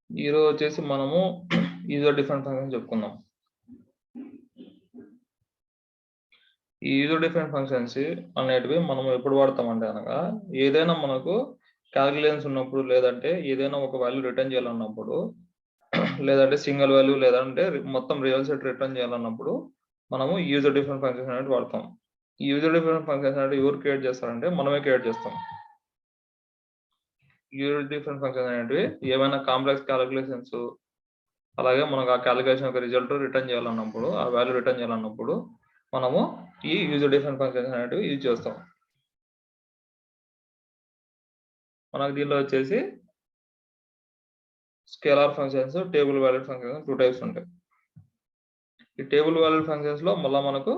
ఈరోజు వచ్చేసి మనము యూజర్ డిఫరెంట్ ఫంక్షన్ చెప్పుకుందాం. ఈ యూజర్ డిఫరెంట్ ఫంక్షన్స్ అనేటివి మనం ఎప్పుడు వాడతామంటే అనగా ఏదైనా మనకు క్యాలిక్యులేషన్స్ ఉన్నప్పుడు లేదంటే ఏదైనా ఒక వాల్యూ రిటర్న్ చేయాలన్నప్పుడు లేదంటే సింగిల్ వాల్యూ లేదంటే మొత్తం రియల్ సెట్ రిటర్న్ చేయాలన్నప్పుడు మనము యూజర్ డిఫరెంట్ ఫంక్షన్స్ అనేది వాడతాం. ఈ యూజర్ డిఫరెంట్ ఫంక్షన్స్ అనేది ఎవరు క్రియేట్ చేస్తారంటే మనమే క్రియేట్ చేస్తాం. యూజర్ డిఫరెంట్ ఫంక్షన్స్ అనేటివి ఏమైనా కాంప్లెక్స్ క్యాలిక్యులేషన్స్ అలాగే మనకు ఆ క్యాలిక్యులేషన్ యొక్క రిజల్ట్ రిటర్న్ చేయాలన్నప్పుడు ఆ వాల్యూ రిటర్న్ చేయాలన్నప్పుడు మనము ఈ యూజర్ డిఫరెంట్ ఫంక్షన్స్ అనేటివి యూజ్ చేస్తాం. మనకు దీనిలో వచ్చేసి scalar functions, table valued functions 2 types ఉంటాయి. ఈ టేబుల్ వాల్యూడ్ ఫంక్షన్స్ లో మళ్ళీ మనకు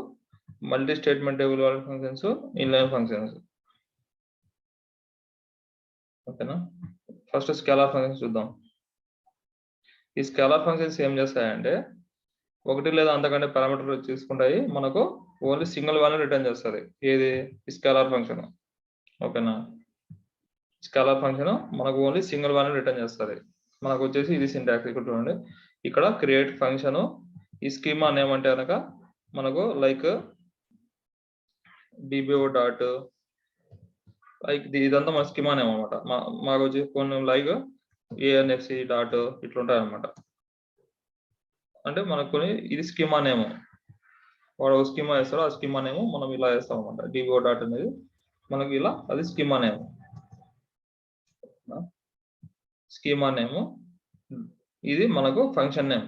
multi statement table valued functions, inline functions. ఓకేనా? ఫస్ట్ స్కేలార్ ఫంక్షన్స్ చూద్దాం. ఈ స్కేలార్ ఫంక్షన్స్ ఏం చేస్తాయంటే ఒకటి లేదా అంతకంటే పారామీటర్లు తీసుకుంటాయి, మనకు ఓన్లీ సింగిల్ వాల్యూ రిటర్న్ చేస్తుంది. ఏది? Scalar function. ఓకేనా? స్కేలార్ ఫంక్షన్ మనకు ఓన్లీ సింగిల్ వాల్యూ రిటర్న్ చేస్తుంది. మనకు వచ్చేసి ఇది సింటాక్స్ ఇక్కడ చూడండి. ఇక్కడ క్రియేట్ ఫంక్షన్, ఈ స్కీమా నేమ్ అంటే కనుక మనకు లైక్ డిబిఓ డాట్ లైక్ ఇదంతా మన స్కీమా నేమ్ అనమాట. మాకు వచ్చి కొన్ని లైక్ ఏఎన్ఎఫ్సి డాట్ ఇట్లుంటాయి అనమాట. అంటే మనకు కొన్ని ఇది స్కీమా నేమ్, వాడు ఒక స్కీమా వేస్తాడు, ఆ స్కీమా నేమ్ మనం ఇలా వేస్తాం అనమాట. డిబిఓ డాట్ అనేది మనకి ఇలా అది స్కీమా నేమ్. స్కీమా నేమ్ ఇది మనకు ఫంక్షన్ నేమ్.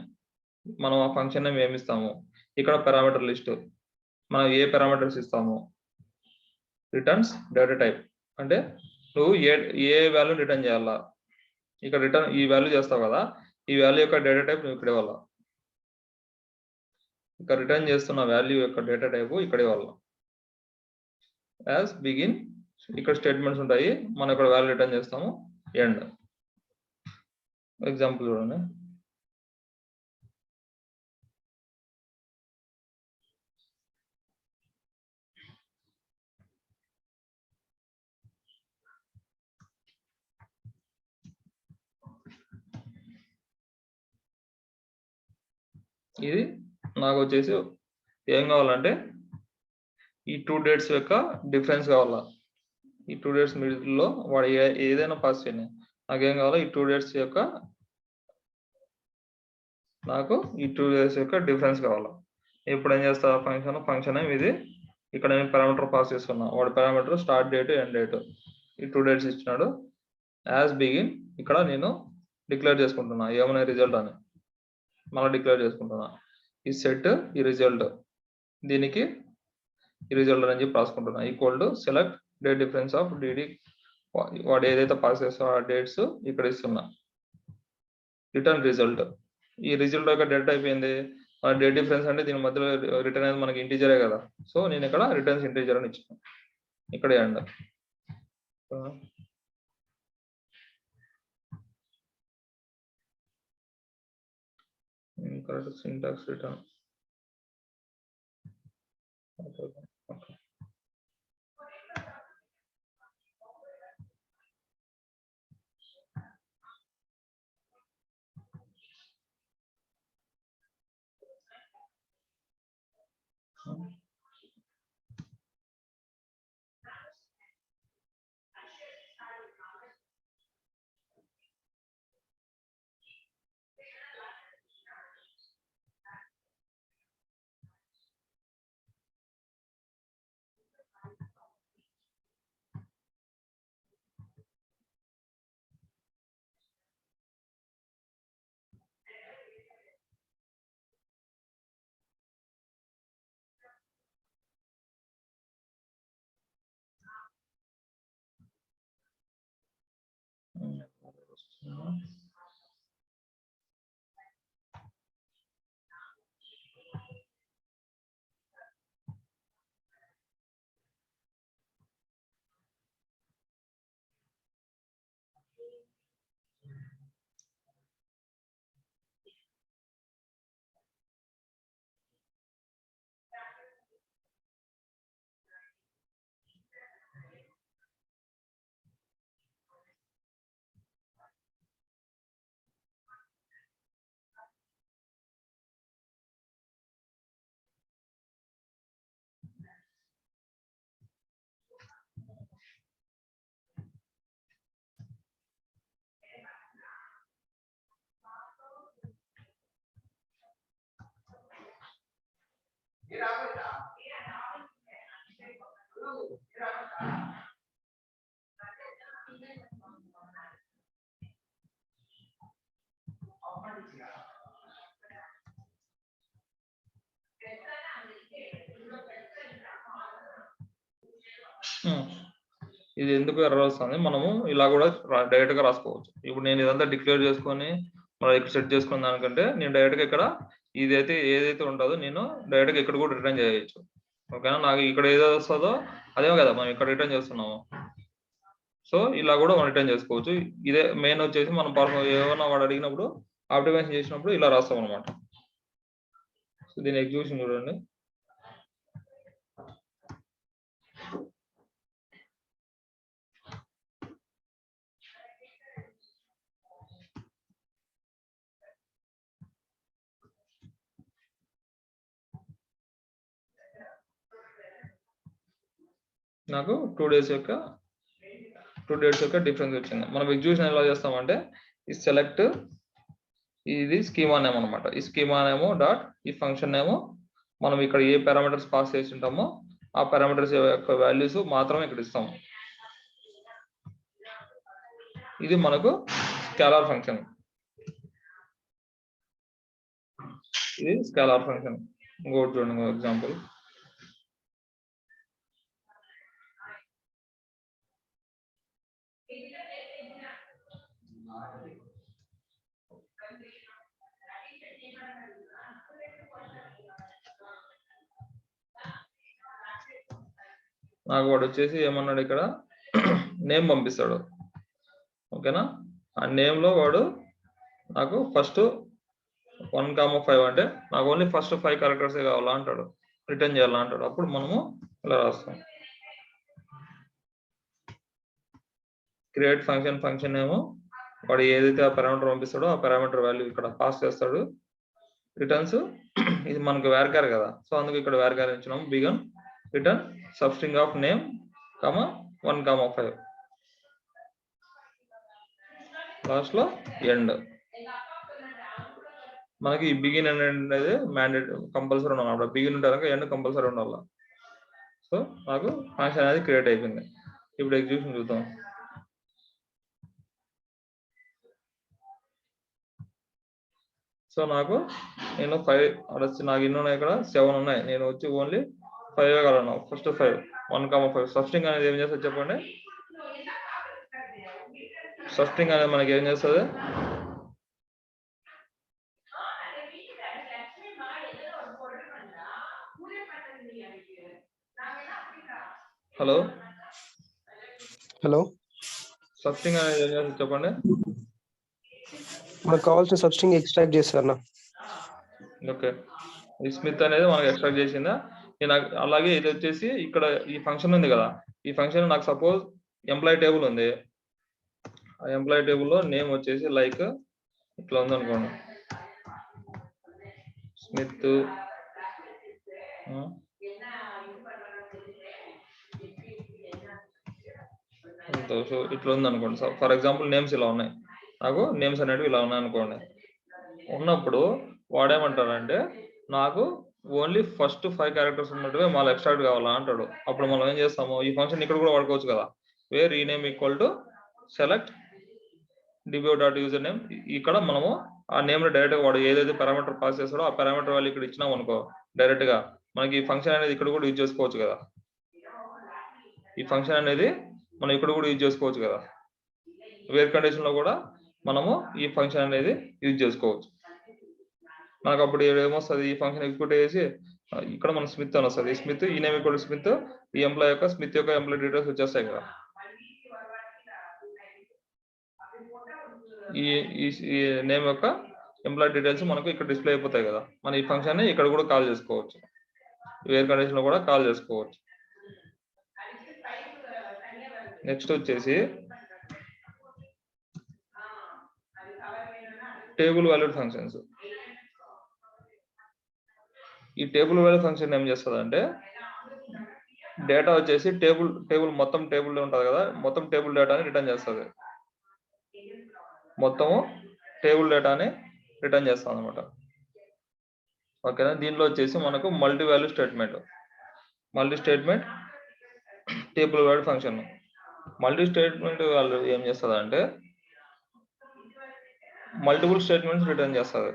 మనం ఆ ఫంక్షన్ నేమ్ ఏమి ఇస్తాము, ఇక్కడ పారామీటర్ లిస్ట్ మనం ఏ పారామీటర్స్ ఇస్తాము, రిటర్న్స్ డేటా టైప్ అంటే నువ్వు ఏ వాల్యూ రిటర్న్ చేయాలా, ఇక్కడ రిటర్న్ ఈ వాల్యూ చేస్తావు కదా, ఈ వాల్యూ యొక్క డేటా టైప్ నువ్వు ఇక్కడ ఇవ్వాలా. ఇక్కడ రిటర్న్ చేస్తున్న వాల్యూ యొక్క డేటా టైప్ ఇక్కడ ఇవ్వాలా. యాజ్ బిగిన్ ఇక్కడ స్టేట్మెంట్స్ ఉంటాయి, మనం ఇక్కడ వాల్యూ రిటర్న్ చేస్తాము. ఎండ్. ఎగ్జాంపుల్ చూడండి. ఇది నాకు వచ్చేసి ఏం కావాలంటే ఈ 2 డేట్స్ యొక్క డిఫరెన్స్ కావాలా. ఈ 2 డేట్స్ మిడిల్లో వాడు ఏదైనా పాస్ చేయని నాకేం కావాలో ఈ 2 డేట్స్ యొక్క నాకు ఈ 2 డేట్స్ యొక్క డిఫరెన్స్ కావాలా. ఇప్పుడు ఏం చేస్తా, ఫంక్షన్ ఇది ఇక్కడ నేను పారామీటర్ పాస్ చేస్తున్నా. వాడు parameter start date end date ఈ 2 డేట్స్ ఇచ్చినాడు. యాజ్ బిగిన్ ఇక్కడ నేను డిక్లేర్ చేసుకుంటున్నా ఏమన్నా రిజల్ట్ అని మళ్ళీ డిక్లేర్ చేసుకుంటున్నా. ఈ సెట్ ఈ రిజల్ట్ దీనికి ఈ రిజల్ట్ అని చెప్పి రాసుకుంటున్నా. Equal to select date difference of DD, వాడు ఏదైతే పాస్ చేస్తా ఆ డేట్స్ ఇక్కడ ఇస్తున్నా. రిటర్న్ రిజల్ట్, ఈ రిజల్ట్ యొక్క డేట్ అయిపోయింది. డేట్ డిఫరెన్స్ అంటే దీని మధ్యలో రిటర్న్ అనేది మనకి ఇంటీజరే కదా, సో నేను ఇక్కడ రిటర్న్స్ ఇంటీజర్ అని ఇచ్చిన. ఇక్కడ end. Correct syntax return. Okay. ఇది ఎందుకు ఎర్రర్ వస్తుంది, మనము ఇలా కూడా డైరెక్ట్ గా రాసుకోవచ్చు. ఇప్పుడు నేను ఇదంతా డిక్లేర్ చేసుకొని మనం ఇక్కడ సెట్ చేసుకున్న దానికంటే నేను డైరెక్ట్ గా ఇక్కడ ఇదైతే ఏదైతే ఉంటుందో నేను డైరెక్ట్ గా ఇక్కడ కూడా రిటర్న్ చేయొచ్చు. ఓకేనా, నాకు ఇక్కడ ఏదో వస్తుందో అదే కదా మనం ఇక్కడ రిటర్న్ చేస్తున్నాము. సో ఇలా కూడా మనం రిటర్న్ చేసుకోవచ్చు. ఇదే మెయిన్ వచ్చేసి మనం ఏమన్నా వాడు అడిగినప్పుడు ఆప్టిమైజేషన్ చేసినప్పుడు ఇలా రాస్తాం అనమాట. సో దీని ఎగ్జిక్యూషన్ చూడండి. నాకు 2 డేస్ యొక్క డిఫరెన్స్ వచ్చింది. మనం ఎగ్జిక్యూషన్ ఎలా చేస్తామంటే ఈ సెలెక్ట్ ఇది స్కీమా నేమ్ అనమాట. ఈ స్కీమా నేమో డాట్ ఈ ఫంక్షన్ నేమో మనం ఇక్కడ ఏ పారామీటర్స్ పాస్ చేసి ఉంటామో ఆ పారామీటర్స్ యొక్క వాల్యూస్ మాత్రమే ఇక్కడ ఇస్తాము. ఇది మనకు స్కేలార్ ఫంక్షన్. ఇది స్కేలార్ ఫంక్షన్. ఇంకోటి చూడండి ఎగ్జాంపుల్. నాకు వాడు వచ్చేసి ఏమన్నాడు ఇక్కడ నేమ్ పంపిస్తాడు. ఓకేనా, ఆ నేమ్ లో వాడు నాకు ఫస్ట్ 1,5 అంటే నాకు ఓన్లీ ఫస్ట్ 5 క్యారెక్టర్స్ కావాలా అంటాడు, రిటర్న్ చేయాలా అంటాడు. అప్పుడు మనము ఇలా రాస్తాం క్రియేట్ ఫంక్షన్ ఏమో వాడు ఏదైతే ఆ పారామీటర్ పంపిస్తాడో ఆ పారామీటర్ వాల్యూ ఇక్కడ పాస్ చేస్తాడు. రిటర్న్స్ ఇది మనకు వేర్కార్ కదా, సో అందుకు ఇక్కడ వేర్కార్ ఇచ్చినాము. Begin return substring of name 1,5 last లో ఎండ్. మనకి ఈ బిగిన్ అనేది మ్యాండేట్ కంపల్సరీ ఉండాలి. బిగిన్ ఉంటే కనుక ఎండ్ కంపల్సరీ ఉండాలి. సో నాకు ఫంక్షన్ అనేది క్రియేట్ అయిపోయింది. ఇప్పుడు ఎగ్జిక్యూషన్ చూద్దాం. సో నాకు నేను 5 నాకు ఎన్ని ఉన్నాయి, ఇక్కడ 7 ఉన్నాయి. నేను వచ్చి ఓన్లీ 5 కలను. ఫస్ట్ 5 1,5 సబ్స్ట్రింగ్ అనేది ఏం చేస్తుంది చెప్పండి. సబ్స్ట్రింగ్ అనేది మనకి ఏం చేస్తుంది, హలో సబ్స్ట్రింగ్ అనేది ఏం చేస్తుంది చెప్పండి. మనకు కావాల్సిన సబ్స్ట్రింగ్ ఎక్స్ట్రాక్ట్ చేస్తారన్నా. ఓకే, ఈ స్మిత్ అనేది మనకు ఎక్స్ట్రాక్ట్ చేసిందా. నేను అలాగే ఇది వచ్చేసి ఇక్కడ ఈ ఫంక్షన్ ఉంది కదా, ఈ ఫంక్షన్ నాకు సపోజ్ ఎంప్లాయీ టేబుల్ ఉంది. ఆ ఎంప్లాయీ టేబుల్లో నేమ్ వచ్చేసి లైక్ ఇట్లా ఉంది అనుకోండి, స్మిత్. సో ఇట్లా ఉంది అనుకోండి. సో ఫర్ ఎగ్జాంపుల్ నేమ్స్ ఇలా ఉన్నాయి, నాకు నేమ్స్ అనేవి ఇలా ఉన్నాయి అనుకోండి. ఉన్నప్పుడు వాడేమంటాడంటే నాకు ఓన్లీ ఫస్ట్ 5 క్యారెక్టర్స్ ఉన్నట్టుగా మళ్ళీ ఎక్స్ట్రాక్ట్ కావాలా అంటాడు. అప్పుడు మనం ఏం చేస్తాము, ఈ ఫంక్షన్ ఇక్కడ కూడా వాడుకోవచ్చు కదా. Where rename equal to select dbo.యూజర్ నేమ్. ఇక్కడ మనము ఆ నేమ్ డైరెక్ట్ గా వాడు ఏదైతే పారామీటర్ పాస్ చేస్తాడో ఆ పారామీటర్ వాల్యూ ఇక్కడ ఇచ్చినాం అనుకో, డైరెక్ట్ గా మనకి ఈ ఫంక్షన్ అనేది ఇక్కడ కూడా యూజ్ చేసుకోవచ్చు కదా. ఈ ఫంక్షన్ అనేది మనం ఇక్కడ కూడా యూజ్ చేసుకోవచ్చు కదా. వేర్ కండిషన్ లో కూడా మనము ఈ ఫంక్షన్ అనేది యూజ్ చేసుకోవచ్చు. మనకు అప్పుడు ఏమొస్తుంది, ఈ ఫంక్షన్ ఎగ్జిక్యూట్ చేసి ఇక్కడ మన స్మిత్ అని వస్తుంది. స్మిత్ ఈ నేమ్ ఈక్వల్ టు స్మిత్, ఈ ఎంప్లాయ్ యొక్క స్మిత్ యొక్క ఎంప్లాయ్ డీటెయిల్స్ వచ్చేస్తాయి కదా. ఈ నేమ్ యొక్క ఎంప్లాయ్ డీటెయిల్స్ మనకు ఇక్కడ డిస్ప్లే అయిపోతాయి కదా. మన ఈ ఫంక్షన్ ని ఇక్కడ కూడా కాల్ చేసుకోవచ్చు, వేర్ కండిషన్ లో కూడా కాల్ చేసుకోవచ్చు. నెక్స్ట్ వచ్చేసి టేబుల్ వాల్యూడ్ ఫంక్షన్స్. ఈ టేబుల్ వాల్యూ ఫంక్షన్ ఏం చేస్తుంది అంటే డేటా వచ్చేసి టేబుల్ మొత్తం టేబుల్ ఉంటుంది కదా, మొత్తం టేబుల్ డేటాని రిటర్న్ చేస్తుంది. మొత్తము టేబుల్ డేటాని రిటర్న్ చేస్తుంది అనమాట. ఓకేనా. దీనిలో వచ్చేసి మనకు multi value statement, multi statement table wide function. Multi statement వాళ్ళు ఏం చేస్తుంది అంటే మల్టిపుల్ స్టేట్మెంట్స్ రిటర్న్ చేస్తుంది.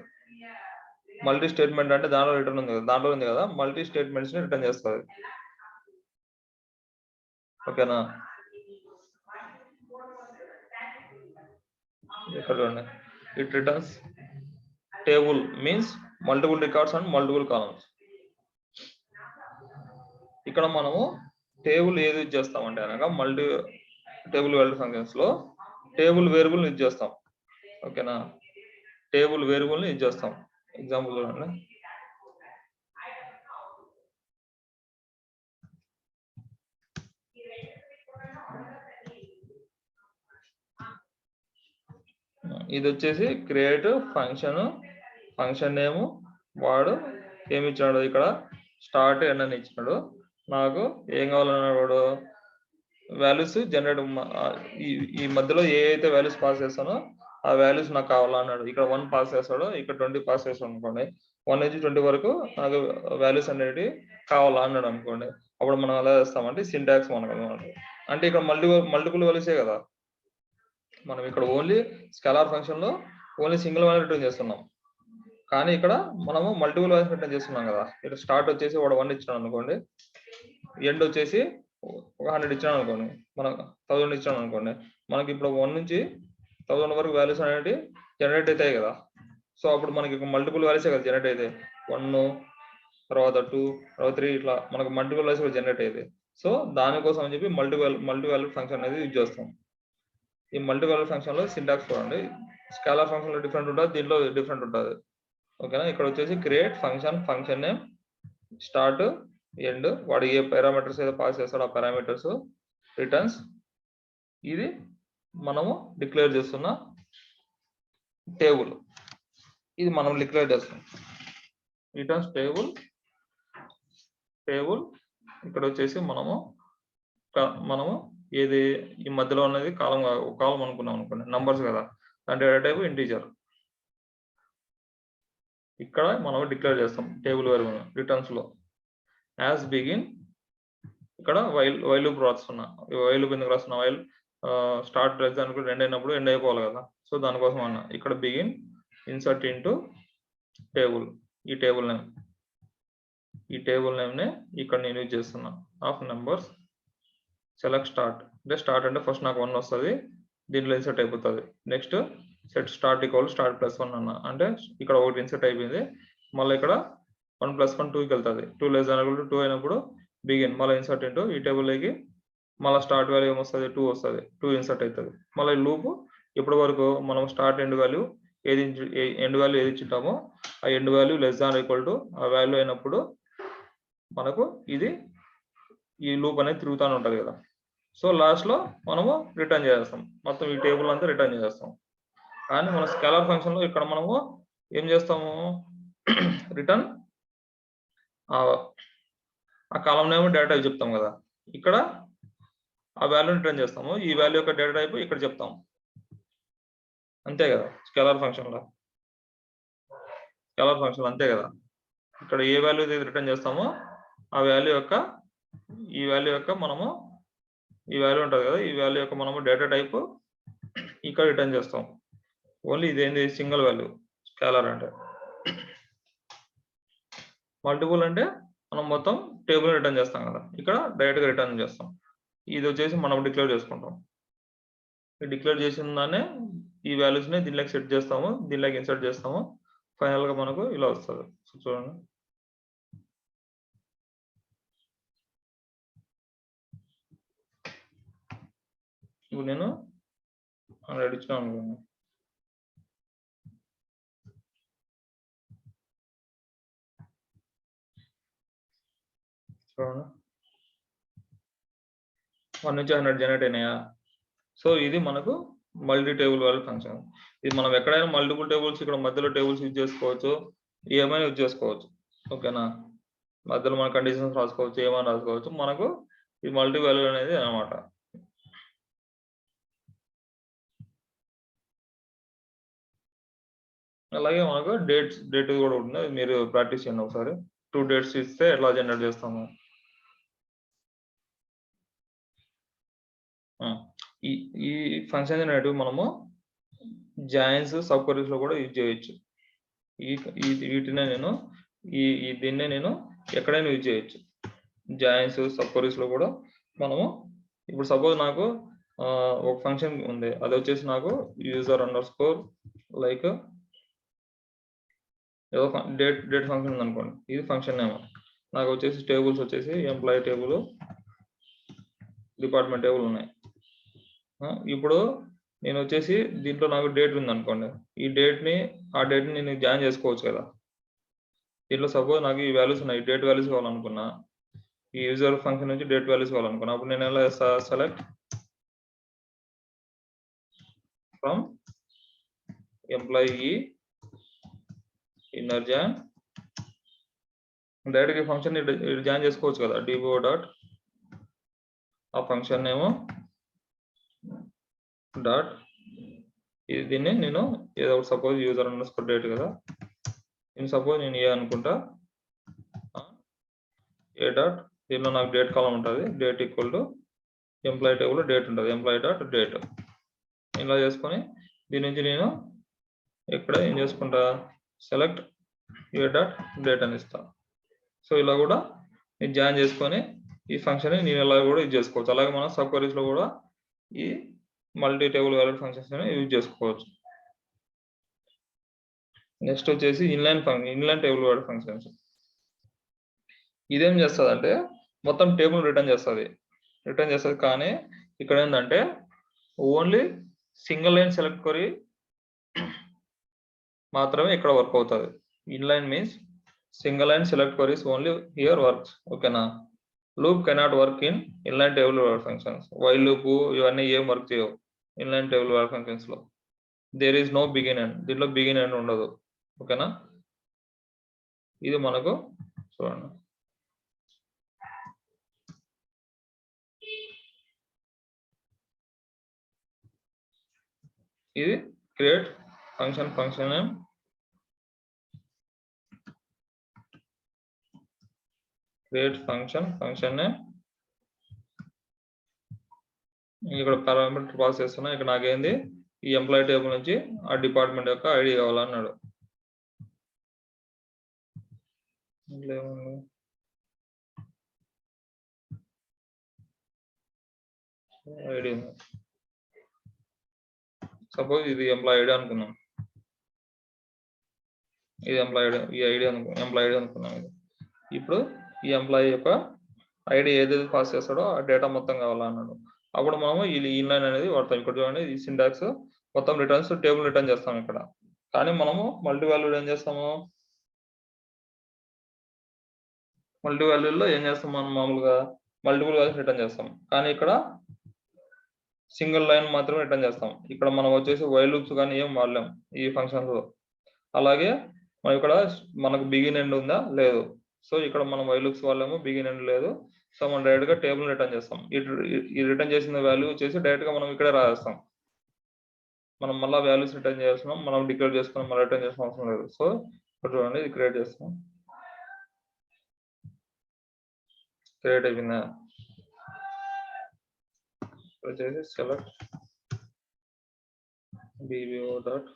మల్టీ స్టేట్మెంట్ అంటే దాంట్లో రిటర్న్ ఉంది కదా, దాంట్లో ఉంది కదా, మల్టీ స్టేట్మెంట్స్ ని రిటర్న్ చేస్తుంది. ఓకేనా. ఇక్కడ చూడండి, it returns table means multiple records and multiple columns. ఇక్కడ మనము టేబుల్ ఏది యూజ్ చేస్తామంటే అనగా మల్టీ టేబుల్ వాల్యూ ఫంక్షన్స్ లో టేబుల్ వేరియబుల్ యూజ్ చేస్తాం. ఓకేనా. టేబుల్ వేరియబుల్ ని యూజ్ చేస్తాం. ఎగ్జాంపుల్ చూడండి, ఇది వచ్చేసి క్రియేట్ ఫంక్షన్, ఫంక్షన్ నేమ్, వాడు ఏమి ఇచ్చినాడు ఇక్కడ స్టార్ట్ ఎండ్ అని ఇచ్చినాడు. నాకు ఏం కావాలన్నాడు వాడు, వాల్యూస్ జనరేట్ ఈ మధ్యలో ఏ అయితే వాల్యూస్ పాస్ చేస్తానో ఆ వాల్యూస్ నాకు కావాలన్నాడు. ఇక్కడ 1 పాస్ చేస్తాడు, ఇక్కడ 20 పాస్ చేస్తాడు అనుకోండి. 1 నుంచి 20 వరకు నాకు వాల్యూస్ అనేవి కావాలా అన్నాడు అనుకోండి. అప్పుడు మనం ఎలా చేస్తామంటే సింటాక్స్ మనకు అంటే ఇక్కడ మల్టిపుల్ వాల్యూసే కదా. మనం ఇక్కడ ఓన్లీ స్కేలార్ ఫంక్షన్ లో ఓన్లీ సింగిల్ వాల్యూ రిటర్న్ చేస్తున్నాం. కానీ ఇక్కడ మనము మల్టిపుల్ వాల్యూస్ రిటర్న్ చేస్తున్నాం కదా. ఇక్కడ స్టార్ట్ వచ్చేసి వాడు 1 ఇచ్చాడు అనుకోండి, ఎండ్ వచ్చేసి 100 ఇచ్చాడు అనుకోండి, మనకు 1000 ఇచ్చాడు అనుకోండి. మనకి ఇప్పుడు 1 నుంచి 1000 వరకు వాల్యూస్ అనేవి జనరేట్ అవుతాయి కదా. సో అప్పుడు మనకి మల్టిపుల్ వాల్యూసే కదా జనరేట్ అయితే, 1 తర్వాత 2 తర్వాత 3 ఇట్లా మనకు మల్టిపుల్ వాల్యూస్ కూడా జనరేట్ అయితే. సో దానికోసం అని చెప్పి మల్టీ వాల్యూ ఫంక్షన్ అనేది యూజ్ చేస్తాం. ఈ మల్టీ వాల్యూ ఫంక్షన్ లో సింటాక్స్ చూడండి, స్కేలార్ ఫంక్షన్ లో డిఫరెంట్ ఉంటుంది, దీంట్లో డిఫరెంట్ ఉంటుంది. ఓకేనా. ఇక్కడ వచ్చేసి create function, function name, start end, వాడు ఏ పారామీటర్స్ అయితే పాస్ చేస్తాడో ఆ పారామీటర్స్, రిటర్న్స్. ఇది మనము డిక్లేర్ చేస్తున్న టేబుల్, ఇది మనం డిక్లేర్ చేస్తాం. Returns table. ఇక్కడ వచ్చేసి మనము ఏది ఈ మధ్యలో ఉన్నది కాలం అనుకున్నాం అనుకోండి, నంబర్స్ కదా, దాని డేటా టైప్ ఇంటీజర్. ఇక్కడ మనం డిక్లేర్ చేస్తాం టేబుల్ వేరియబుల్ రిటర్న్స్ లో యాజ్ బిగిన్. ఇక్కడ వైల్ లూప్ రాస్తున్నా, వైల్ లూప్ ఎందుకు రాస్తున్నా, వైల్ స్టార్ట్ అనుకుంటే 2 అయినప్పుడు ఎండ్ అయిపోవాలి కదా. సో దానికోసం అన్న ఇక్కడ బిగిన్ ఇన్సర్ట్ ఇంటూ టేబుల్. ఈ టేబుల్ నేమ్ నే ఇక్కడ నేను యూజ్ చేస్తున్నా. ఆఫ్ నెంబర్స్ సెలెక్ట్ స్టార్ట్, అంటే స్టార్ట్ అంటే ఫస్ట్ నాకు 1 వస్తుంది, దీంట్లో ఇన్సర్ట్ అయిపోతుంది. Next set start equal start +1 అన్న, అంటే ఇక్కడ ఒకటి ఇన్సర్ట్ అయిపోయింది. మళ్ళీ ఇక్కడ 1 + 1 2కి వెళ్తుంది. 2 <= 2 అయినప్పుడు బిగిన్ మళ్ళీ ఇన్సర్ట్ ఇంటూ ఈ టేబుల్లోకి, మళ్ళీ స్టార్ట్ వాల్యూ ఏమొస్తుంది 2 వస్తుంది, 2 ఇన్సర్ట్ అవుతుంది. మళ్ళీ లూప్ ఇప్పటి వరకు మనం స్టార్ట్ ఎండ్ వాల్యూ ఏది ఇచ్చింటామో ఆ ఎండ్ వాల్యూ <= ఆ వాల్యూ అయినప్పుడు మనకు ఇది ఈ లూప్ అనేది తిరుగుతూనే ఉంటుంది కదా. సో లాస్ట్ లో మనము రిటర్న్ చేస్తాం, మొత్తం ఈ టేబుల్ అంతా రిటర్న్ చేస్తాం. కానీ మన స్కేలార్ ఫంక్షన్ లో ఇక్కడ మనము ఏం చేస్తాము, రిటర్న్ ఆ కాలం నేమ్ డేటా టైప్ చెప్తాం కదా, ఇక్కడ ఆ వాల్యూ రిటర్న్ చేస్తాము. ఈ వాల్యూ యొక్క డేటా టైప్ ఇక్కడ చెప్తాం, అంతే కదా. స్కేలార్ ఫంక్షన్ లో అంతే కదా. ఇక్కడ ఏ వాల్యూ రిటర్న్ చేస్తామో ఆ వాల్యూ యొక్క ఈ వాల్యూ ఉంటుంది కదా, ఈ వాల్యూ యొక్క మనము డేటా టైప్ ఇక్కడ రిటర్న్ చేస్తాం. ఓన్లీ ఇదేంటి సింగిల్ వాల్యూ. స్కేలార్ అంటే మల్టిపుల్ అంటే మనం మొత్తం టేబుల్ రిటర్న్ చేస్తాం కదా, ఇక్కడ డైరెక్ట్ గా రిటర్న్ చేస్తాం. ఇది వచ్చేసి మనం డిక్లేర్ చేసుకుంటాం. డిక్లేర్ చేసిన దాన్ని ఈ వాల్యూస్ ని దీనిలోకి సెట్ చేస్తాము, దీనిలోకి ఇన్సర్ట్ చేస్తాము. ఫైనల్ గా మనకు ఇలా వస్తుంది. చూడండి, ఇప్పుడు నేను 100 ఇచ్చిన అనుకోండి, చూడండి 1 నుంచి 100 జనరేట్ అయినాయా. సో ఇది మనకు మల్టీ టేబుల్ వాల్యూ ఫంక్షన్. ఇది మనం ఎక్కడైనా మల్టిపుల్ టేబుల్స్, ఇక్కడ మధ్యలో టేబుల్స్ యూజ్ చేసుకోవచ్చు, ఏమైనా యూజ్ చేసుకోవచ్చు. ఓకేనా. మధ్యలో మన కండిషన్స్ రాసుకోవచ్చు, ఏమైనా రాసుకోవచ్చు. మనకు ఈ మల్టీ వాల్యూ అనేది అన్నమాట. అలాగే మనకు డేట్ కూడా ఉంటుంది, మీరు ప్రాక్టీస్ చేయండి ఒకసారి. 2 డేట్స్ ఇస్తే ఎట్లా జనరేట్ చేస్తాము. ఈ ఈ ఫంక్షన్ జనరేటివ్ మనము జాయిన్స్ సబ్ క్వరీస్ లో కూడా యూజ్ చేయొచ్చు. వీటినే నేను దీన్నే నేను ఎక్కడైనా యూజ్ చేయొచ్చు. జాయిన్స్ సబ్ క్వరీస్ లో కూడా మనము ఇప్పుడు సపోజ్ నాకు ఒక ఫంక్షన్ ఉంది, అది వచ్చేసి నాకు యూజర్ అండర్స్కోర్ లైక్ ఏదో డేట్ ఫంక్షన్ ఉంది అనుకోండి, ఇది ఫంక్షన్ నేమ్. నాకు వచ్చేసి టేబుల్స్ వచ్చేసి ఎంప్లాయీ టేబుల్, డిపార్ట్మెంట్ టేబుల్ ఉన్నాయి. ఇప్పుడు నేను వచ్చేసి దీంట్లో నాకు డేట్ ఉంది అనుకోండి, ఆ డేట్ని నేను జాయిన్ చేసుకోవచ్చు కదా. దీంట్లో సపోజ్ నాకు ఈ వాల్యూస్ ఉన్నాయి, డేట్ వాల్యూస్ కావాలనుకున్నా, ఈ యూజర్ ఫంక్షన్ నుంచి డేట్ వాల్యూస్ కావాలనుకున్నా, అప్పుడు నేను ఎలా చేస్తా, select from employee inner join, డైరెక్ట్గా ఫంక్షన్ జాయిన్ చేసుకోవచ్చు కదా. డిబో డాట్ ఆ ఫంక్షన్ నేమో డాట్ దీన్ని నేను ఏదో ఒకటి సపోజ్ యూజర్ అండర్స్కోర్ డేట్ కదా, నేను సపోజ్ నేను ఏ అనుకుంటా, ఏ డాట్ దీనిలో నాకు డేట్ కాలం ఉంటుంది, date equal to employee table date ఉంటుంది, ఎంప్లాయీ డాట్ డేట్. ఇలా చేసుకొని దీని నుంచి నేను ఇక్కడ ఏం చేసుకుంటా, సెలెక్ట్ ఏ డాట్ డేట్ అని ఇస్తా. సో ఇలా కూడా నేను జాయిన్ చేసుకొని ఈ ఫంక్షన్ నేను ఇలా కూడా యూజ్ చేసుకోవచ్చు. అలాగే మనం సబ్ క్వరీస్ లో కూడా ఈ multi table valued functions use చేసుకోవచ్చు. నెక్స్ట్ వచ్చేసి ఇన్లైన్ టేబుల్ వాల్యూడ్ ఫంక్షన్స్. ఇదేం చేస్తుంది అంటే మొత్తం టేబుల్ రిటర్న్ చేస్తుంది, కానీ ఇక్కడ ఏంటంటే only single line select query మాత్రమే ఇక్కడ వర్క్ అవుతుంది. Inline means single line select queries only here works, ఓకేనా. Loop cannot work in inline table valued functions. While loop ఇవన్నీ ఏం వర్క్ చేయవు ఇన్లైన్ టేబుల్ వాల్యూడ్ ఫంక్షన్స్ లో. There is no begin end, దీంట్లో begin end ఉండదు, ఓకేనా. ఇది మనకు చూడండి, ఇది create function name, create function name. ఇక్కడ పారామీటర్ పాస్ చేస్తున్నా. ఇక్కడ నాకేంది, ఈ ఎంప్లాయీ టేబుల్ నుంచి ఆ డిపార్ట్మెంట్ యొక్క ఐడి కావాలన్నాడు. ఐడి సపోజ్ ఇది ఎంప్లాయీ ఐడి అనుకున్నాం, ఇది ఎంప్లాయీ ఐడి అనుకున్నాం. ఇది ఇప్పుడు ఈ ఎంప్లాయీ యొక్క ఐడి ఏదైతే పాస్ చేస్తాడో ఆ డేటా మొత్తం కావాలన్నాడు. అప్పుడు మనము ఈ ఇన్లైన్ అనేది వాడతాం. ఇక్కడ చూడండి, ఈ సింటాక్స్ మొత్తం రిటర్న్స్ టేబుల్ రిటర్న్ చేస్తాం ఇక్కడ. కానీ మనము మల్టీ వాల్యూడ్ ఏం చేస్తాము, మల్టీ వాల్యూడ్లో ఏం చేస్తాం, మనం మామూలుగా మల్టిపుల్ వాల్యూస్ రిటర్న్ చేస్తాం, కానీ ఇక్కడ సింగిల్ లైన్ మాత్రమే రిటర్న్ చేస్తాం. ఇక్కడ మనం వచ్చేసి వైల్ లూప్స్ కానీ ఏం వాడలేం ఈ ఫంక్షన్స్ లో. అలాగే మనం ఇక్కడ మనకు బిగిన్ ఎండ్ ఉందా లేదు, సో ఇక్కడ మనం వైల్ లూప్స్ వాడలేము, బిగిన్ ఎండ్ లేదు. సో మనం డైరెక్ట్ గా టేబుల్ రిటర్న్ చేస్తాం. ఈ రిటర్న్ చేసిన వాల్యూ వచ్చేసి డైరెక్ట్ గా మనం ఇక్కడే రాస్తాం. మనం మళ్ళీ వాల్యూస్ రిటర్న్ చేస్తున్నాం, మనం డిక్లేర్ చేసుకుని మళ్ళీ రిటర్న్ చేసిన అవసరం లేదు. సో ఇక్కడ చూడండి, ఇది క్రియేట్ చేస్తాం, క్రియేట్ అయిపోయిందా. వచ్చేసి సెలెక్ట్ bbo డాట్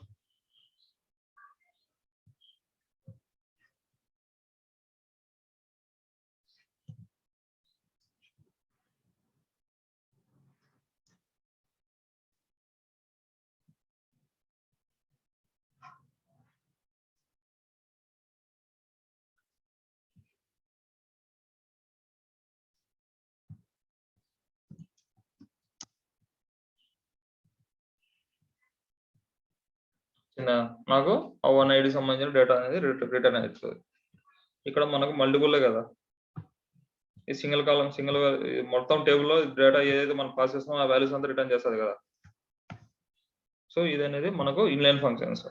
నాకు ఆ 1 ఐడి సంబంధించిన డేటా అనేది రిటర్న్ అవుతుంది. ఇక్కడ మనకు మల్టిపుల్ కదా, ఈ సింగిల్ కాలం మొత్తం టేబుల్లో డేటా ఏదైతే మనం పాస్ చేస్తామో ఆ వాల్యూస్ అంతా రిటర్న్ చేస్తుంది కదా. సో ఇది అనేది మనకు ఇన్లైన్ ఫంక్షన్స్.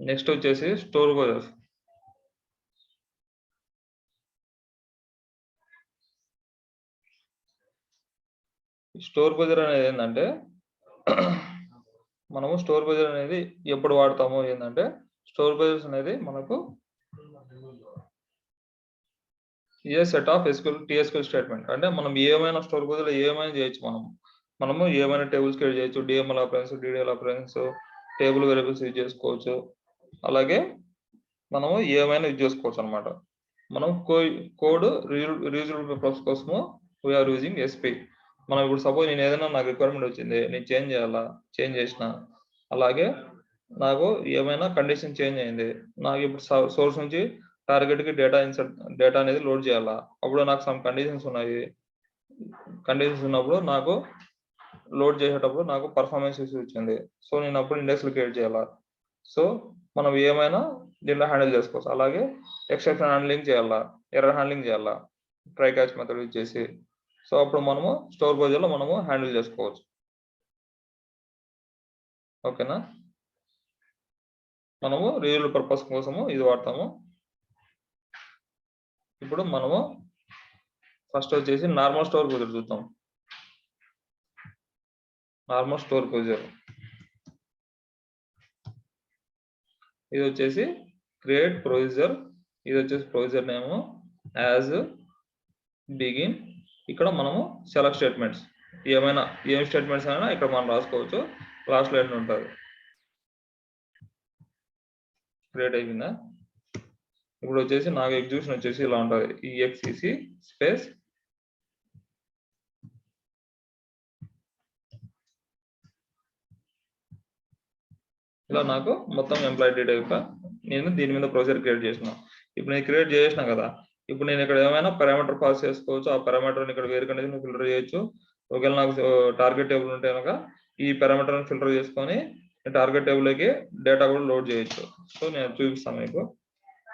నెక్స్ట్ వచ్చేసి స్టోర్ పొజర్స్. స్టోర్ పొజర్ అనేది ఏంటంటే మనము స్టోర్ ప్రొసీజర్ అనేది ఎప్పుడు వాడతాము ఏంటంటే స్టోర్ ప్రొసీజర్స్ అనేది మనకు ఏ సెట్ ఆఫ్ TSQL స్టేట్మెంట్ అంటే మనం ఏమైనా స్టోర్ ప్రొసీజర్ ఏమైనా చేయొచ్చు. మనము ఏమైనా టేబుల్స్ క్రియేట్ చేయొచ్చు, DML operations, DDL operations, table variables use చేసుకోవచ్చు. అలాగే మనము ఏమైనా యూజ్ చేసుకోవచ్చు అనమాట. మనం కోడ్ రీయూజబుల్ పర్పస్ కోసము వీఆర్ యూజింగ్ SP. మనం ఇప్పుడు సపోజ్ నేను ఏదైనా నాకు రిక్వైర్మెంట్ వచ్చింది, నేను చేంజ్ చేయాలా, చేంజ్ చేసిన, అలాగే నాకు ఏమైనా కండిషన్ చేంజ్ అయింది, నాకు ఇప్పుడు సోర్స్ నుంచి టార్గెట్ కి డేటా అనేది లోడ్ చేయాలా, అప్పుడు నాకు సమ్ కండిషన్స్ ఉన్నాయి. కండిషన్స్ ఉన్నప్పుడు నాకు లోడ్ చేసేటప్పుడు నాకు పర్ఫార్మెన్స్ ఇష్యూ వచ్చింది. సో నేను అప్పుడు ఇండెక్స్లు క్రియేట్ చేయాలా. సో మనం ఏమైనా దీంట్లో హ్యాండిల్ చేసుకోవచ్చు. అలాగే ఎక్సెప్షన్ హ్యాండ్లింగ్ చేయాలా, ఎర్రర్ హ్యాండ్లింగ్ చేయాలా, ట్రై క్యాచ్ మెథడ్ యూజ్ చేసి. సో అప్పుడు మనము స్టోర్ ప్రొసీజర్లో మనము హ్యాండిల్ చేసుకోవచ్చు. ఓకేనా? మనము రీయూజబుల్ పర్పస్ కోసము ఇది వాడతాము. ఇప్పుడు మనము ఫస్ట్ వచ్చేసి నార్మల్ స్టోర్ ప్రొసీజర్ చూద్దాం. నార్మల్ స్టోర్ ప్రొసీజర్ ఇది వచ్చేసి క్రియేట్ ప్రొసీజర్. ఇది వచ్చేసి ప్రొసీజర్ నేమ్ యాజ్ బిగిన్. ఇక్కడ మనము సెలెక్ట్ స్టేట్మెంట్స్, ఏం స్టేట్మెంట్స్ అయినా ఇక్కడ మనం రాసుకోవచ్చు. లాస్ట్ లైన్ ఉంటుంది. క్రియేట్ అయిపోయిందా? ఇప్పుడు వచ్చేసి నాకు ఎగ్జిక్యూషన్ వచ్చేసి ఇలా ఉంటుంది, EXEC స్పేస్ ఇలా నాకు మొత్తం ఎంప్లాయీ డీటెయిల్ నేను దీని మీద ప్రొసీజర్ క్రియేట్ చేసిన. ఇప్పుడు నేను క్రియేట్ చేసిన కదా, ఇప్పుడు నేను ఇక్కడ ఏమైనా పారామీటర్ పాస్ చేసుకోవచ్చు. ఆ పారామీటర్ ఇక్కడ వేరే కండిషన్ ఫిల్టర్ చేయొచ్చు. ఒకవేళ నాకు టార్గెట్ టేబుల్ ఉంటే కనుక ఈ పారామీటర్ ఫిల్టర్ చేసుకొని టార్గెట్ టేబుల్కి డేటా కూడా లోడ్ చేయొచ్చు. సో నేను చూపిస్తాను మీకు.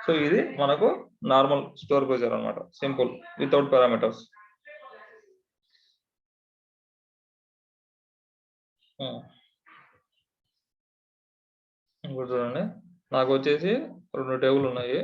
సో ఇది మనకు నార్మల్ స్టోర్ ప్రొసీజర్ అనమాట, సింపుల్ వితౌట్ పారామీటర్స్. ఇప్పుడు చూడండి, నాకు వచ్చేసి 2 టేబుల్ ఉన్నాయి.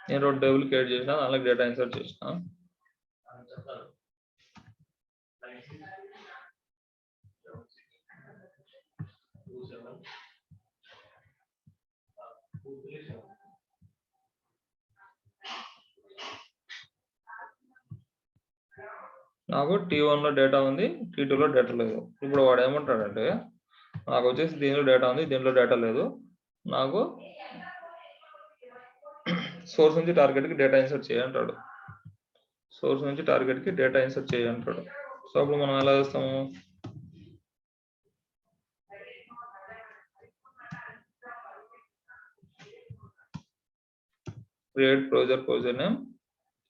నేను 2 టేబుల్ క్రియేట్ చేసిన, అలాగే డేటా ఇన్సర్ట్ చేసిన. నాకు T1 లో డేటా ఉంది, T2 లో డేటా లేదు. ఇప్పుడు వాడు ఏమంటాడంటే నాకు వచ్చేసి దీనిలో డేటా ఉంది, దీనిలో డేటా లేదు, నాకు సోర్స్ నుంచి టార్గెట్ కి డేటా ఇన్సర్ట్ చేయంటాడు. సోర్స్ నుంచి టార్గెట్ కి డేటా ఇన్సర్ట్ చేయంటాడు. సో అప్పుడు మనం ఎలా చేస్తాము, create procedure name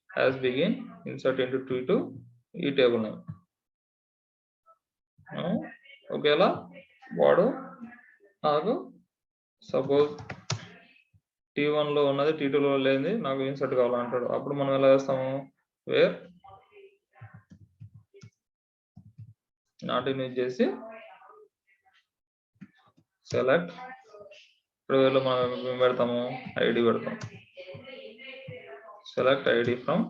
as begin insert into T2 ఈ టేబుల్ నేమ్. ఒకేలా వాడు నాకు సపోజ్ T1 లో ఉన్నది T2 లో లేని నాకు ఇన్సర్ట్ కావాలంటాడు. అప్పుడు మనం ఎలా చేస్తాము, వేర్ నాట్ ఇన్ యూజ్ చేసి సెలెక్ట్. ఇప్పుడు వేర్లో మనం పెడతాము, ఐడి పెడతాం. సెలెక్ట్ ఐడి ఫ్రమ్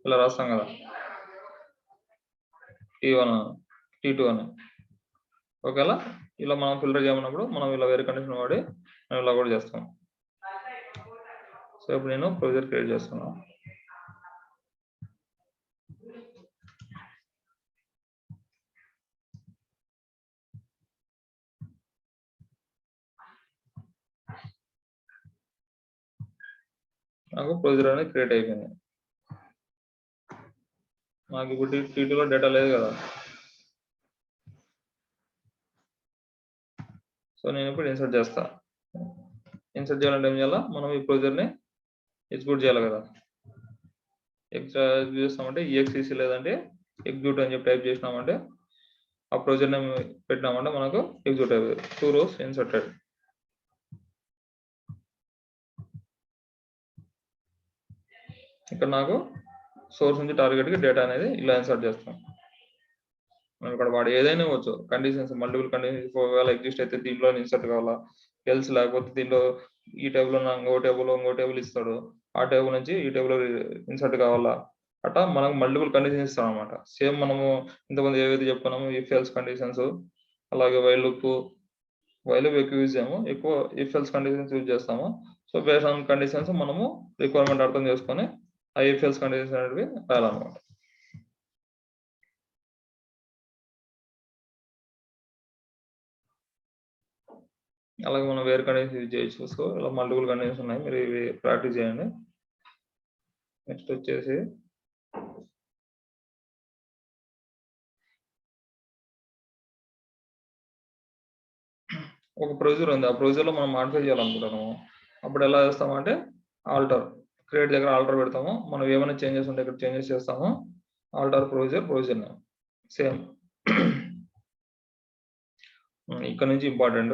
ఇలా రాస్తాం కదా, T1 T2 అని. ఓకేలా ఇలా మనం ఫిల్టర్ చేయమన్నప్పుడు మనం ఇలా వేరే కండిషన్ వాడి మనం ఇలా కూడా చేస్తాం. సో ఇప్పుడు నేను ప్రొసీజర్ క్రియేట్ చేస్తున్నాను. నాకు ప్రొసీజర్ అనేది క్రియేట్ అయిపోయింది. నాకు ఇప్పుడు T2లో డేటా లేదు కదా, సో నేను ఇప్పుడు ఇన్సర్ట్ చేస్తా. ఇన్సర్ట్ చేయాలంటే ఏం చేయాలా, మనం ఈ ప్రొసీజర్ని ఎగ్జిక్యూట్ చేయాలి కదా. ఎగ్జిక్యూట్ చేస్తామంటే EXEC లేదంటే ఎగ్జిక్యూట్ అని చెప్పి టైప్ చేసినామంటే ఆ ప్రొసీజర్ని పెట్టినామంటే మనకు ఎగ్జిక్యూట్ అయిపోతుంది. 2 rows ఇన్సర్టెడ్. ఇక్కడ నాకు సోర్స్ నుంచి టార్గెట్కి డేటా అనేది ఇలా ఇన్సర్ట్ చేస్తాం. మనం ఇక్కడ వాడు ఏదైనా ఇవ్వచ్చు, కండిషన్స్ మల్టిపుల్ కండిషన్స్ ఒకవేళ ఎగ్జిస్ట్ అయితే దీంట్లో ఇన్సర్ట్ కావాలా, ఎల్స్ లేకపోతే దీంట్లో ఈ టేబుల్ ఇంకో టేబుల్ ఇస్తాడు, ఆ టేబుల్ నుంచి ఈ టేబుల్ ఇన్సర్ట్ కావాలా, అట్లా మనకు మల్టిపుల్ కండిషన్స్ ఇస్తాం అనమాట. సేమ్ మనము ఇంతకుముందు ఏవైతే చెప్పుకున్నామో ఇఫ్ ఎల్స్ కండిషన్స్, అలాగే వైల్ ఎక్కువ యూజ్ చేయము, ఎక్కువ ఇఫ్ ఎల్స్ కండిషన్స్ యూజ్ చేస్తాము. సో బేస్డ్ ఆన్ కండిషన్స్ మనము రిక్వైర్మెంట్ అర్థం చేసుకొని ఆ ఇఫ్ ఎల్స్ కండిషన్స్ అనేవి రాయాలన్నమాట. అలాగే మనం వేరే కండిషన్స్ యూజ్ చేయొచ్చు. సో ఇలా మల్టిపుల్ కండిషన్స్ ఉన్నాయి, మీరు ఇవి ప్రాక్టీస్ చేయండి. నెక్స్ట్ వచ్చేసి ఒక ప్రొసీజర్ ఉంది, ఆ ప్రొసీజర్లో మనం మాడిఫై చేయాలనుకుంటున్నాము. అప్పుడు ఎలా చేస్తామంటే ఆల్టర్ క్రియేట్ దగ్గర ఆల్టర్ పెడతాము. మనం ఏమైనా చేంజెస్ ఉంటే ఇక్కడ చేంజెస్ చేస్తాము. Alter procedure name same. ఇక్కడ నుంచి ఇంపార్టెంట్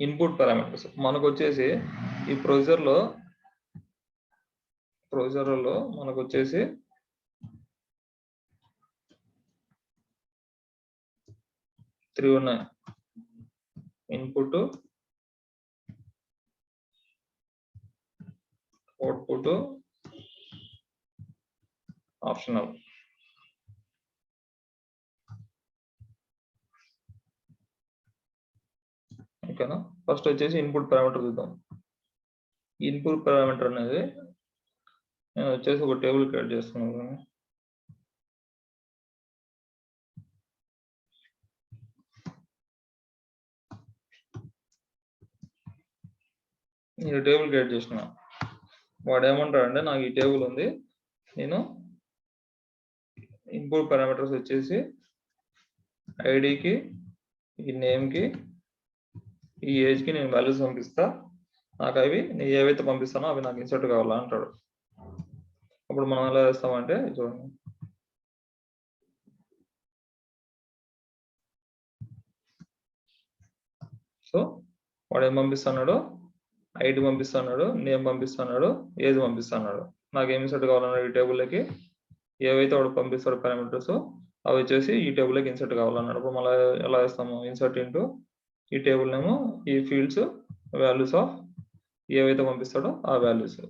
ఇన్పుట్ పారామీటర్స్ మనకు వచ్చేసి ఈ ప్రొసీజర్లో మనకు వచ్చేసి 3 ఉన్నాయి. Input, output, optional. ఓకేనా. ఫస్ట్ వచ్చేసి ఇన్పుట్ పారామీటర్ చూద్దాం. ఇన్పుట్ పారామీటర్ అనేది నేను వచ్చేసి ఒక టేబుల్ క్రియేట్ చేస్తున్నాను. నేను టేబుల్ క్రియేట్ చేసిన, వాడు ఏమంటాడంటే నాకు ఈ టేబుల్ ఉంది, నేను ఇన్పుట్ పారామీటర్స్ వచ్చేసి ఐడికి, ఈ నేమ్కి, ఈ ఏజ్కి నేను వాల్యూస్ పంపిస్తా, నాకు అవి నేను ఏవైతే పంపిస్తానో అవి నాకు ఇన్సర్ట్ కావాలా అంటాడు. అప్పుడు మనం ఎలా చేస్తామంటే చూడండి, సో వాడు ఏం పంపిస్తున్నాడు, ఐడి పంపిస్తున్నాడు, నేమ్ పంపిస్తున్నాడు, ఏజ్ పంపిస్తున్నాడు. నాకు ఏం ఇన్సర్ట్ కావాలన్నాడు, ఈ టేబుల్లోకి ఏవైతే వాడు పంపిస్తాడు పారామీటర్స్ అవి వచ్చేసి ఈ టేబుల్లోకి ఇన్సర్ట్ కావాలన్నాడు. అప్పుడు మళ్ళీ ఎలా చేస్తాము, ఇన్సర్ట్ ఇంటూ ఈ టేబుల్ నేమో ఈ ఫీల్డ్స్ వాల్యూస్ ఆఫ్ ఏవైతే పంపిస్తాడో ఆ వాల్యూస్.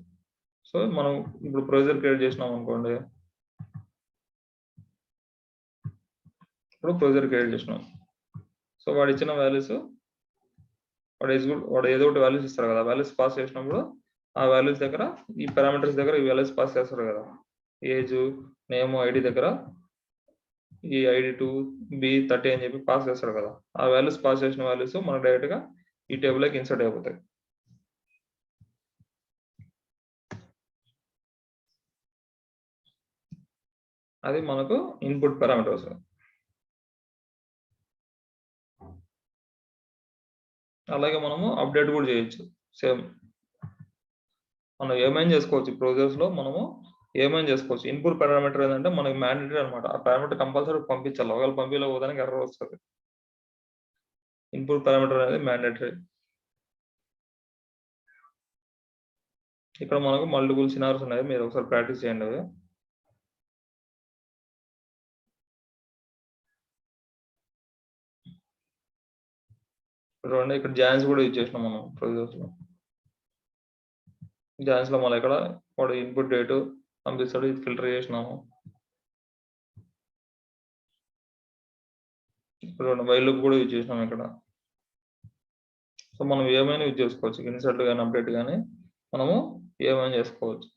సో మనం ఇప్పుడు ప్రొసీజర్ క్రియేట్ చేసినాం అనుకోండి, ఇప్పుడు ప్రొసీజర్ క్రియేట్ చేసినాం. సో వాడు ఇచ్చిన వాల్యూస్ వాడు ఏదో ఒకటి వాల్యూస్ ఇస్తారు కదా, వాల్యూస్ పాస్ చేసినప్పుడు ఆ వాల్యూస్ దగ్గర ఈ పారామీటర్స్ దగ్గర ఈ వాల్యూస్ పాస్ చేస్తారు కదా, ఏజ్, నేమ్, ఐడి దగ్గర ఈ ID2 B30 అని చెప్పి పాస్ చేస్తాడు కదా, ఆ వాల్యూస్ పాస్ చేసిన వాల్యూస్ మనకు డైరెక్ట్ గా ఈ టేబుల్లోకి ఇన్సర్ట్ అయిపోతాయి. అది మనకు ఇన్పుట్ పారామీటర్స్. అలాగే మనము అప్డేట్ కూడా చేయొచ్చు. సేమ్ మనం ఏమైనా చేసుకోవచ్చు, ప్రొసీజర్స్ లో మనము ఏమైనా చేసుకోవచ్చు. ఇన్పుట్ పారామీటర్ ఏంటంటే మనకి మ్యాండేటరీ అనమాట, ఆ పారామీటర్ కంపల్సరీ పంపించాలి, ఒకవేళ పంపించకపోతే ఎర్రర్ వస్తుంది. ఇన్పుట్ పారామీటర్ అనేది మ్యాండేటరీ. ఇక్కడ మనకు మల్టిపుల్ సినారియోస్ ఉన్నాయి, మీరు ఒకసారి ప్రాక్టీస్ చేయండి అవి. చూడండి ఇక్కడ జాయిన్స్ కూడా యూజ్ చేసినాం మనం ప్రొసీజర్స్ లో. జాయిన్స్ లో మళ్ళీ ఇక్కడ వాడు ఇన్పుట్ డేట్ పంపిస్తాడు, ఇది ఫిల్టర్ చేసినాము. ఇప్పుడు వైల్ కూడా యూజ్ చేసినాం ఇక్కడ. సో మనం ఏమైనా యూజ్ చేసుకోవచ్చు, ఇన్సర్ట్ కానీ అప్డేట్ కానీ మనము ఏమైనా చేసుకోవచ్చు.